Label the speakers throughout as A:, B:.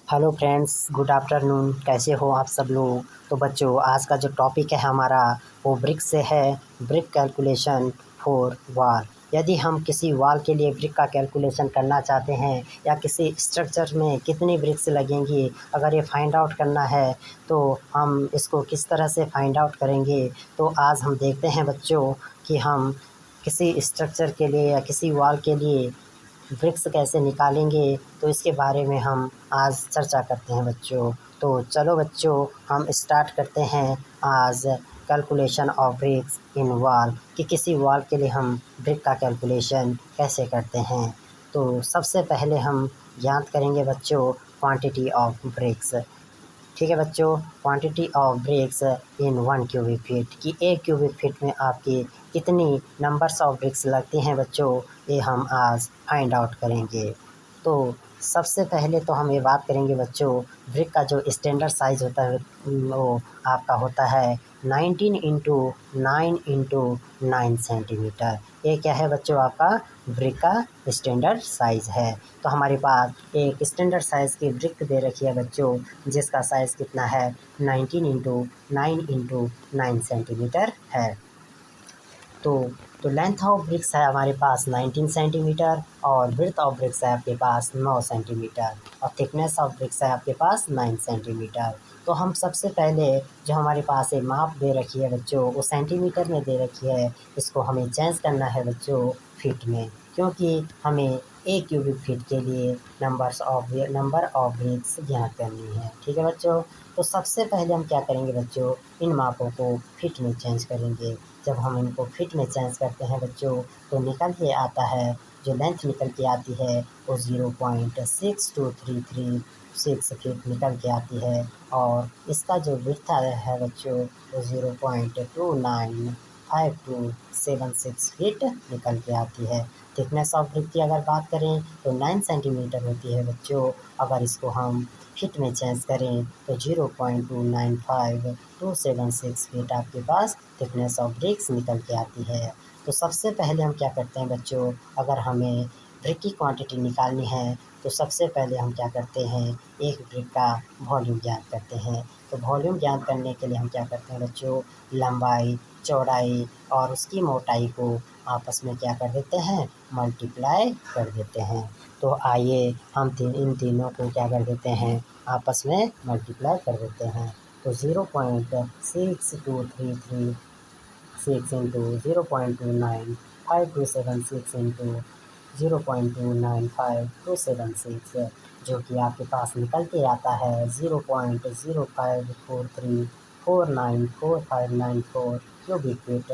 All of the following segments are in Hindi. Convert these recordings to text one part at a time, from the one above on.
A: Hello friends, good afternoon. कैसे हो आप सब लोग। तो बच्चों, आज का जो टॉपिक है हमारा वो ब्रिक से है। ब्रिक कैलकुलेशन फॉर वाल। यदि हम किसी वाल के लिए ब्रिक का कैलकुलेशन करना चाहते हैं या किसी स्ट्रक्चर में कितनी ब्रिक्स लगेंगी, अगर ये फाइंड आउट करना है तो हम इसको किस तरह से फाइंड आउट करेंगे। तो आज हम देखते हैं बच्चों कि हम किसी स्ट्रक्चर के लिए या किसी वाल के लिए ब्रिक्स कैसे निकालेंगे। तो इसके बारे में हम आज चर्चा करते हैं बच्चों। तो चलो बच्चों, हम स्टार्ट करते हैं आज calculation of bricks in wall कि किसी वॉल के लिए हम ब्रिक का कैलकुलेशन कैसे करते हैं। तो सबसे पहले हम ज्ञात करेंगे बच्चों क्वांटिटी ऑफ ब्रिक्स। ठीक है बच्चों, quantity of bricks in 1 cubic feet कि 1 क्यूबिक फीट में आपकी कितनी नंबर्स ऑफ ब्रिक्स लगती हैं बच्चों, ये हम आज फाइंड आउट करेंगे। तो सबसे पहले तो हम ये बात करेंगे बच्चों, ब्रिक का जो स्टैंडर्ड साइज़ होता है वो आपका होता है 19 × 9 × 9 सेंटीमीटर। ये क्या है बच्चों, आपका ब्रिक का स्टैंडर्ड साइज़ है। तो हमारे पास एक स्टैंडर्ड साइज़ की ब्रिक दे रखी है बच्चों, जिसका साइज़ कितना है 19 × 9 × 9 सेंटीमीटर है। तो लेंथ ऑफ ब्रिक्स है हमारे पास 19 सेंटीमीटर और विड्थ ऑफ ब्रिक्स है आपके पास 9 सेंटीमीटर और थिकनेस ऑफ ब्रिक्स है आपके पास 9 सेंटीमीटर। तो हम सबसे पहले जो हमारे पास एक माप दे रखी है बच्चों, वो सेंटीमीटर में दे रखी है। इसको हमें चेंज करना है बच्चों फीट में, क्योंकि हमें 1 क्यूबिक फीट के लिए नंबर ऑफ ब्रिक्स ज्ञात करनी है। ठीक है बच्चों। तो सबसे पहले हम क्या करेंगे बच्चों, इन मापों को फीट में चेंज करेंगे। जब हम इनको फीट में चेंज करते हैं बच्चों, तो निकल के आता है, जो लेंथ निकल के आती है वो 0.6233 फीट निकल के आती है। और इसका जो विड्थ है बच्चों वो 0.295276 फीट निकल के आती है। थिकनेस ऑफ ब्रिक की अगर बात करें तो 9 सेंटीमीटर होती है बच्चों। अगर इसको हम फीट में चेंज करें तो 0.295276 फीट आपके पास थिकनेस ऑफ ब्रिक्स निकल के आती है। तो सबसे पहले हम क्या करते हैं बच्चों, अगर हमें ब्रिक की क्वांटिटी निकालनी है तो सबसे पहले हम क्या करते हैं, एक ब्रिक का वॉल्यूम ज्ञात करते हैं। तो वॉल्यूम ज्ञात करने के लिए हम क्या करते हैं बच्चों, लंबाई, चौड़ाई और उसकी मोटाई को आपस में क्या कर देते हैं, मल्टीप्लाई कर देते हैं। तो आइए हम इन तीनों को क्या कर देते हैं, आपस में मल्टीप्लाई कर देते हैं। तो 0.6233 इंटू 0.295276 इंटू 0.295276, जो कि आपके पास निकल के आता है 0.0543494594 क्यूबिक फीट,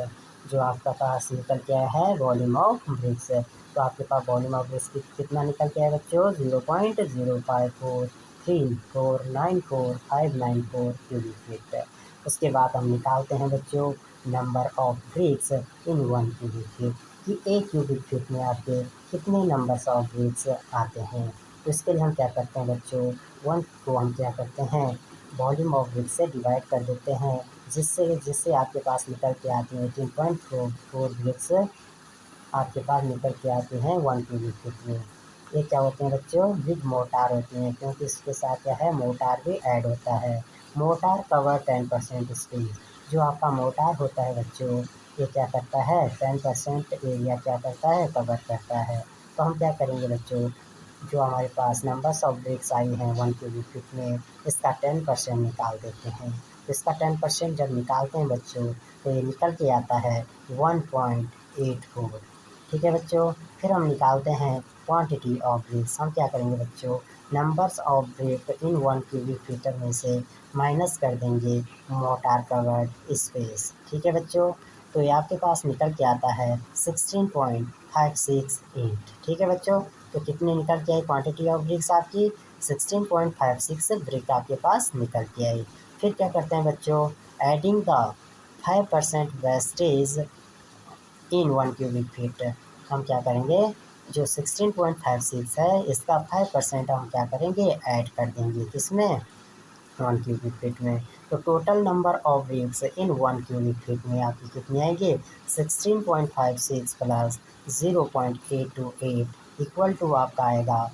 A: जो आपका पास निकल के आया है वॉल्यूम ऑफ ब्रिक्स। तो आपके पास वॉल्यूम ऑफ ब्रिक्स कितना निकल के आया बच्चों, 0.0543494594 क्यूबिक फीट। उसके बाद हम निकालते हैं बच्चों number of bricks in 1 cubic feet कि 1 क्यूबिक फीट में आपके कितने नंबर्स ऑफ ब्रिक्स आते हैं। तो इसके लिए हम क्या करते हैं बच्चों, 1 को हम क्या करते हैं, वॉल्यूम ऑफ ब्रिक्स से डिवाइड कर देते हैं, जिससे जिससे आपके पास निकल के आती है 18.44 ब्रिक्स आपके पास निकल के आते हैं 1 क्यूबिक फीट में। ये क्या होते हैं बच्चों, विद मोटार होते हैं, क्योंकि इसके साथ क्या है, मोटार भी ऐड होता है। Motor cover 10% space. जो आपका मोटार होता है बच्चों, ये क्या करता है, 10% एरिया क्या करता है, कवर करता है। तो हम क्या करेंगे बच्चों, जो हमारे पास नंबर्स ऑफ ब्रिक्स आई हैं 1 क्यूबिक फीट में, इसका 10% निकाल देते हैं। इसका 10% जब निकालते हैं बच्चों, तो ये निकल के आता है 1.84। ठीक है बच्चों। फिर हम निकालते हैं क्वांटिटी ऑफ ब्रिक्स। हम क्या करेंगे बच्चों, numbers of brick in 1 cubic fitter में से माइनस कर देंगे मोटार कवर्ड स्पेस। ठीक है बच्चों। तो ये आपके पास निकल के आता है 16.568। ठीक है बच्चों। तो कितने निकल के आई क्वांटिटी ऑफ ब्रिक्स आपकी, 16.56 ब्रिक आपके पास निकल के आई। फिर क्या करते हैं बच्चों, adding the 5% wastage in 1 cubic feet. हम क्या करेंगे, जो 16.56 है इसका 5% हम क्या करेंगे, ऐड कर देंगे किसमें, 1 क्यूबिक फीट में। तो total number of bricks in 1 cubic feet में आपकी कितनी आएगी, 16.56 प्लस 0.828 इक्वल टू आपका आएगा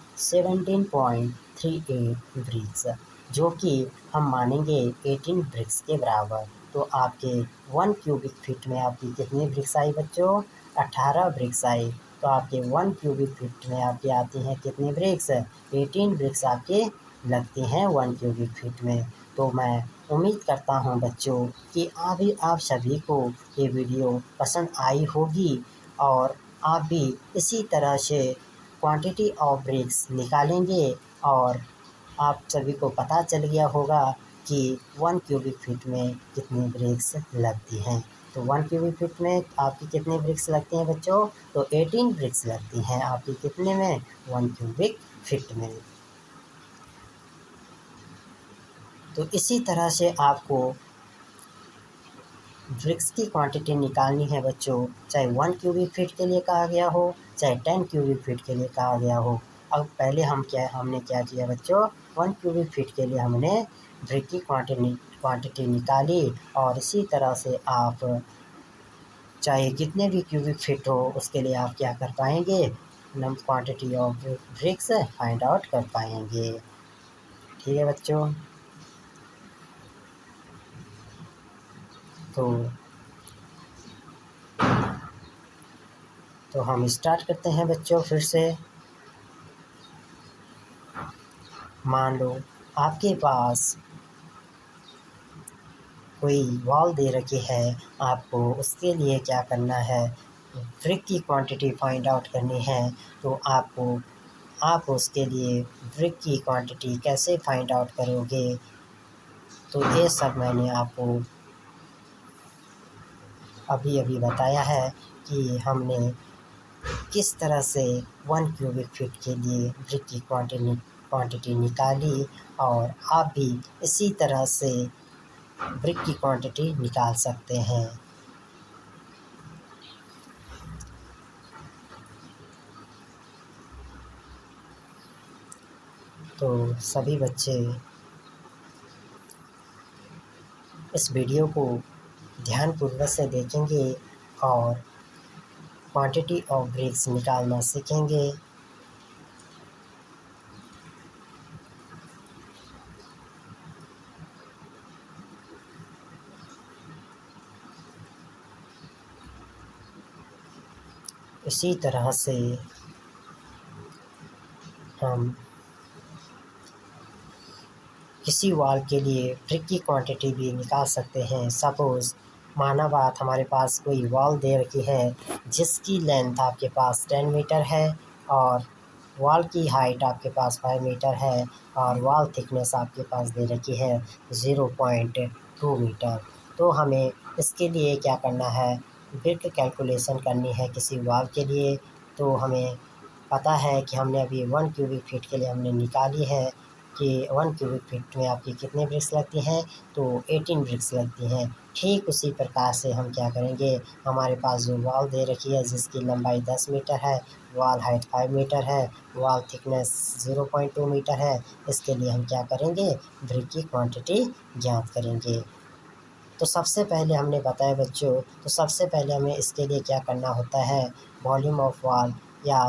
A: 38 ब्रिक्स, जो कि हम मानेंगे 18 ब्रिक्स के बराबर। तो आपके 1 क्यूबिक फीट में आपकी कितनी ब्रिक्स आई बच्चों? 18 ब्रिक्स आई। तो आपके 1 क्यूबिक फीट में आपकी आती हैं कितनी ब्रिक्स? 18 ब्रिक्स आपके लगती हैं 1 क्यूबिक फीट में। तो मैं उम्मीद करता हूँ बच्चों कि आप सभी को ये वीडियो पसंद आई होगी और आप भी इसी तरह से क्वांटिटी ऑफ ब्रिक्स निकालेंगे और आप सभी को पता चल गया होगा कि 1 क्यूबिक फीट में कितनी ब्रिक्स लगती हैं। तो 1 क्यूबिक फीट में आपकी कितनी ब्रिक्स लगती हैं बच्चों? तो 18 ब्रिक्स लगती हैं आपकी कितने में? 1 क्यूबिक फीट में। तो इसी तरह से आपको ब्रिक्स की क्वांटिटी निकालनी है बच्चों, चाहे 1 क्यूबिक फीट के लिए कहा गया हो, चाहे 10 क्यूबिक फीट के लिए कहा गया हो। अब पहले हमने क्या किया बच्चों? 1 क्यूबिक फीट के लिए हमने ब्रिक की क्वांटिटी निकाली और इसी तरह से आप चाहे कितने भी क्यूबिक फीट हो उसके लिए आप क्या कर पाएंगे? Quantity of BRICS find out कर पाएंगे। ठीक है बच्चों। तो हम स्टार्ट करते हैं बच्चों फिर से। मान लो आपके पास कोई वॉल दे रखी है, आपको उसके लिए क्या करना है? ब्रिक की क्वांटिटी फाइंड आउट करनी है। तो आप उसके लिए ब्रिक की क्वांटिटी कैसे फाइंड आउट करोगे? तो ये सब मैंने आपको अभी अभी बताया है कि हमने किस तरह से 1 क्यूबिक फीट के लिए ब्रिक की क्वांटिटी निकाली और आप भी इसी तरह से ब्रिक की क्वांटिटी निकाल सकते हैं। तो सभी बच्चे इस वीडियो को ध्यानपूर्वक से देखेंगे और क्वांटिटी ऑफ ब्रिक्स निकालना सीखेंगे। इसी तरह से हम किसी वॉल के लिए ब्रिक की क्वांटिटी भी निकाल सकते हैं। सपोज़ माना बात हमारे पास कोई वॉल दे रखी है जिसकी लेंथ आपके पास 10 मीटर है और वॉल की हाइट आपके पास 5 मीटर है और वॉल थिकनेस आपके पास दे रखी है 0.2 मीटर। तो हमें इसके लिए क्या करना है? ब्रिक कैलकुलेशन करनी है किसी वॉल के लिए। तो हमें पता है कि हमने अभी 1 क्यूबिक फीट के लिए हमने निकाली है कि 1 क्यूबिक फीट में आपकी कितनी ब्रिक्स लगती हैं? तो 18 ब्रिक्स लगती हैं। ठीक उसी प्रकार से हम क्या करेंगे? हमारे पास जो वॉल दे रखी है जिसकी लंबाई 10 मीटर है, वॉल हाइट 5 मीटर है, वॉल थिकनेस 0.2 मीटर है, इसके लिए हम क्या करेंगे? ब्रिक की क्वांटिटी ज्ञात करेंगे। तो सबसे पहले हमने बताया बच्चों, तो सबसे पहले हमें इसके लिए क्या करना होता है? वॉल्यूम ऑफ वॉल, या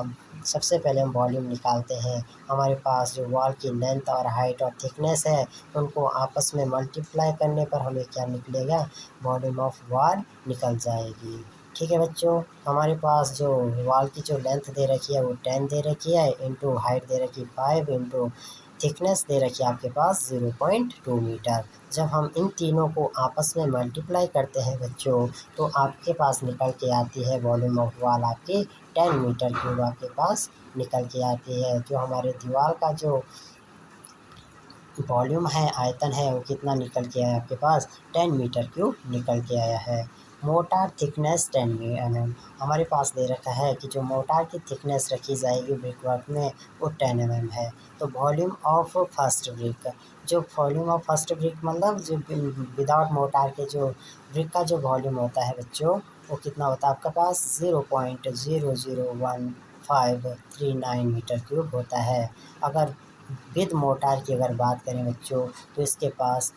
A: सबसे पहले हम वॉल्यूम निकालते हैं। हमारे पास जो वॉल की लेंथ और हाइट और थिकनेस है उनको आपस में मल्टीप्लाई करने पर हमें क्या निकलेगा? वॉल्यूम ऑफ वॉल निकल जाएगी। ठीक है बच्चों। हमारे पास जो वॉल की जो लेंथ दे रखी है वो 10 दे रखी है, इंटू हाइट दे रखी 5, इंटू थिकनेस दे रखी है आपके पास 0.2 मीटर। जब हम इन तीनों को आपस में मल्टीप्लाई करते हैं बच्चों, तो आपके पास निकल के आती है वॉल्यूम ऑफ वॉल आपके 10 मीटर क्यूब आपके पास निकल के आती है। जो हमारे दीवार का जो वॉल्यूम है, आयतन है, वो कितना निकल के आया आपके पास? 10 मीटर क्यूब निकल के आया है। मोटार थिकनेस 10 mm हमारे पास दे रखा है कि जो मोटार की थिकनेस रखी जाएगी ब्रिक वर्क में वो 10 mm है। तो वॉल्यूम ऑफ फर्स्ट ब्रिक, जो वॉल्यूम ऑफ फर्स्ट ब्रिक मतलब जो विदाउट मोटार के जो ब्रिक का जो वॉल्यूम होता है बच्चों, वो कितना होता है आपके पास? 0.001 539 मीटर क्यूब होता है। अगर विद मोटार की अगर बात करें बच्चों, तो इसके पास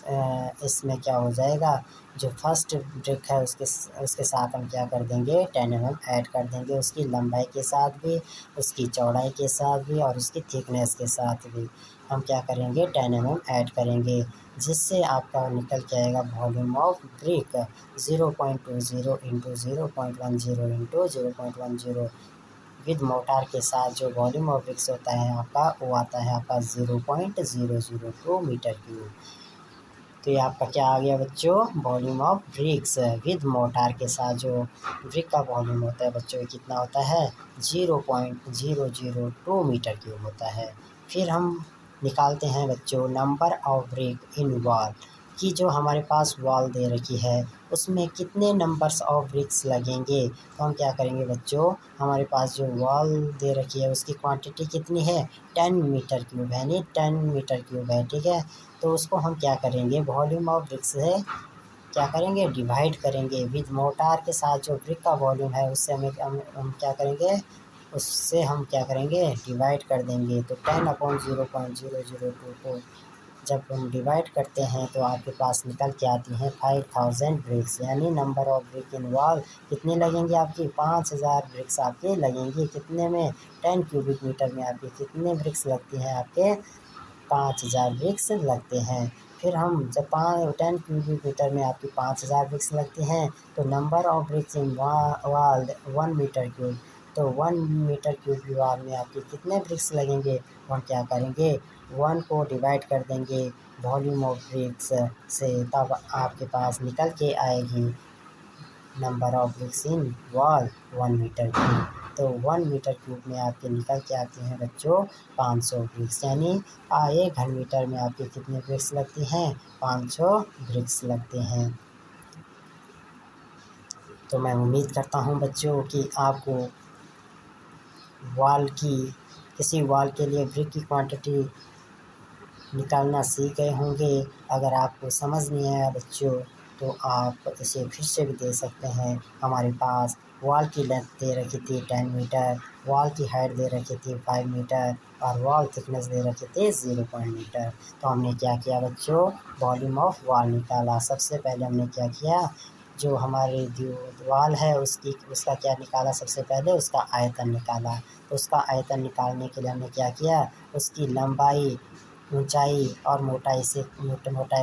A: इसमें क्या हो जाएगा, जो फर्स्ट ब्रिक है उसके साथ हम क्या कर देंगे, 10 mm ऐड कर देंगे, उसकी लंबाई के साथ भी, उसकी चौड़ाई के साथ भी और उसकी थिकनेस के साथ भी हम क्या करेंगे, 10 mm ऐड करेंगे, जिससे आपका निकल के आएगा volume of brick 0.20 into 0.10 into 0.10। With motor के साथ जो वॉल्यूम ऑफ ब्रिक्स होता है आपका, वो आता है आपका 0.002 मीटर क्यूब। तो ये आपका क्या आ गया बच्चों, volume of BRICS with motor के साथ जो ब्रिक का वॉल्यूम होता है बच्चों, ये कितना होता है, 0.002 मीटर क्यूब होता है। फिर हम निकालते हैं बच्चों number of brick in wall, कि जो हमारे पास वॉल दे रखी है उसमें कितने नंबर्स ऑफ ब्रिक्स लगेंगे। तो हम क्या करेंगे बच्चों, हमारे पास जो वॉल दे रखी है उसकी क्वांटिटी कितनी है, 10 मीटर क्यूब है, यानी 10 मीटर क्यूब है, ठीक है। तो उसको हम क्या करेंगे, वॉल्यूम ऑफ ब्रिक्स से क्या करेंगे, डिवाइड करेंगे। विद मोटार के साथ जो ब्रिक का वॉल्यूम है उससे हम क्या करेंगे, उससे हम क्या करेंगे, डिवाइड कर देंगे। तो 10/0.002 को जब हम डिवाइड करते हैं तो आपके पास निकल के आती हैं 5000 ब्रिक्स, यानी number of brick in wall कितनी लगेंगी आपकी, 5000 ब्रिक्स आपके लगेंगी। कितने में, 10 क्यूबिक मीटर में आपके कितने ब्रिक्स लगती हैं, आपके 5000 ब्रिक्स लगते हैं। फिर हम जब 10 क्यूबिक मीटर में आपकी 5000 ब्रिक्स लगती हैं, तो number of bricks in wall 1 metre cube, तो 1 मीटर क्यूब की वॉल में आपके कितने ब्रिक्स लगेंगे, हम क्या करेंगे, 1 को डिवाइड कर देंगे वॉल्यूम ऑफ ब्रिक्स से, तब आपके पास निकल के आएगी number of bricks in wall 1 metre cube. तो 1 मीटर क्यूब में आपके निकल के आते हैं बच्चों 500 ब्रिक्स, यानी 1 घन मीटर में आपके कितने ब्रिक्स लगती हैं, 500 ब्रिक्स लगते हैं। तो मैं उम्मीद करता हूं बच्चों कि आपको वॉल की, किसी वॉल के लिए ब्रिक की क्वांटिटी निकालना सीख गए होंगे। अगर आपको समझ नहीं आया बच्चों, तो आप इसे फिर से भी दे सकते हैं। हमारे पास वॉल की लेंथ दे रखी थी 10 मीटर, वॉल की हाइट दे रखी थी 5 मीटर और वॉल थिकनेस दे रखे थे 0 मीटर। तो हमने क्या किया बच्चों, वॉल्यूम ऑफ वॉल निकाला। सबसे पहले हमने क्या किया, जो हमारी दीवार है उसका क्या निकाला, सबसे पहले उसका आयतन निकाला। तो उसका आयतन निकालने के लिए हमने क्या किया, उसकी लंबाई, ऊंचाई और मोटाई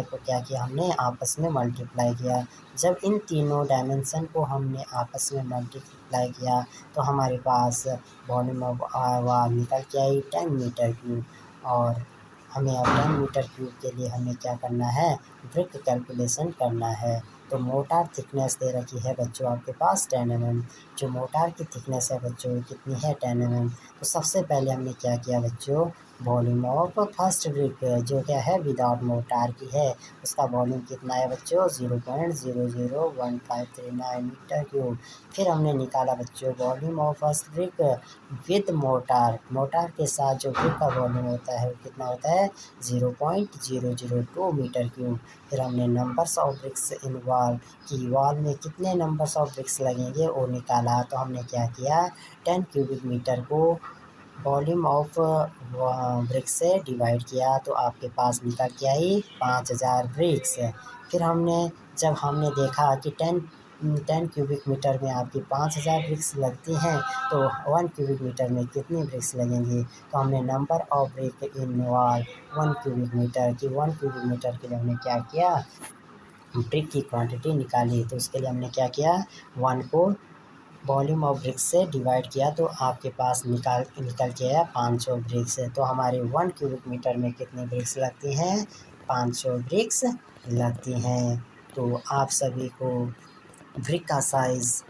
A: को क्या किया, हमने आपस में मल्टीप्लाई किया। जब इन तीनों डायमेंशन को हमने आपस में मल्टीप्लाई किया तो हमारे पास वॉल्यूम ऑफ वॉल निकल के आई 10 मीटर क्यूब। और हमें अब 10 मीटर क्यूब के लिए हमें क्या करना है, ब्रिक कैलकुलेशन करना है। तो मोटार थिकनेस दे रखी है बच्चों आपके पास 10 mm। जो मोटार की थिकनेस है बच्चों कितनी है, 10 mm। तो सबसे पहले हमने क्या किया बच्चों, वॉल्यूम ऑफ फर्स्ट ब्रिक जो क्या है विदाउट मोटार की है, उसका वॉल्यूम कितना है बच्चों, 0.001539 मीटर क्यूब। फिर हमने निकाला बच्चों volume of first brick with motor, motor के साथ जो ब्रिक का वॉल्यूम होता है वो कितना होता है, 0.002 मीटर क्यूब। फिर हमने numbers of bricks in wall, की वॉल में कितने नंबर्स ऑफ ब्रिक्स लगेंगे वो निकाला। तो हमने क्या किया, 10 क्यूबिक मीटर को वॉल्यूम ऑफ ब्रिक्स से डिवाइड किया, तो आपके पास निकल के आई 5000 ब्रिक्स। फिर जब हमने देखा कि 10 क्यूबिक मीटर में आपकी 5000 ब्रिक्स लगती हैं, तो 1 क्यूबिक मीटर में कितनी ब्रिक्स लगेंगी। तो हमने number of brick in wall 1 cubic metre की, 1 क्यूबिक मीटर के लिए हमने क्या किया, ब्रिक की क्वांटिटी निकाली। तो उसके लिए हमने क्या किया, 1 को वॉल्यूम ऑफ ब्रिक्स से डिवाइड किया, तो आपके पास निकल के आया 500 ब्रिक्स। तो हमारे 1 क्यूबिक मीटर में कितनी ब्रिक्स लगती हैं, 500 ब्रिक्स लगती हैं। तो आप सभी को ब्रिक का साइज़,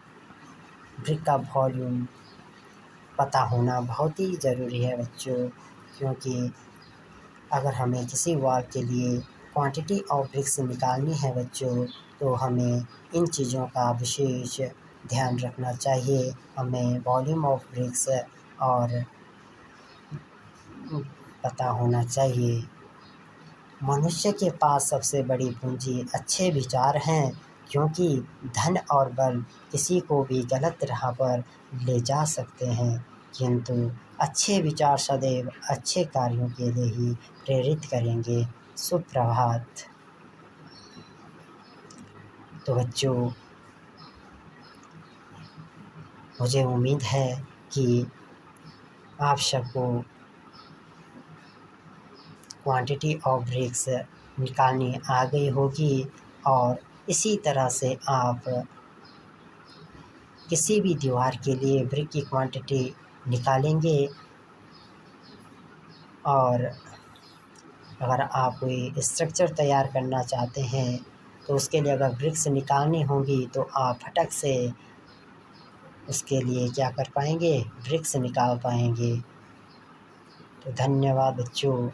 A: ब्रिक का वॉल्यूम पता होना बहुत ही ज़रूरी है बच्चों, क्योंकि अगर हमें किसी वॉल के लिए क्वांटिटी ऑफ ब्रिक्स निकालनी है बच्चों, तो हमें इन चीज़ों का विशेष ध्यान रखना चाहिए। हमें वॉल्यूम ऑफ ब्रिक्स और पता होना चाहिए। मनुष्य के पास सबसे बड़ी पूंजी अच्छे विचार हैं, क्योंकि धन और बल किसी को भी गलत राह पर ले जा सकते हैं, किंतु अच्छे विचार सदैव अच्छे कार्यों के लिए ही प्रेरित करेंगे। सुप्रभात। तो बच्चों, मुझे उम्मीद है कि आप सबको क्वांटिटी ऑफ ब्रिक्स निकालनी आ गई होगी और इसी तरह से आप किसी भी दीवार के लिए ब्रिक की क्वांटिटी निकालेंगे। और अगर आप कोई स्ट्रक्चर तैयार करना चाहते हैं तो उसके लिए अगर ब्रिक्स निकालनी होंगी तो आप फटक से उसके लिए क्या कर पाएंगे, ब्रिक्स निकाल पाएंगे। तो धन्यवाद बच्चों।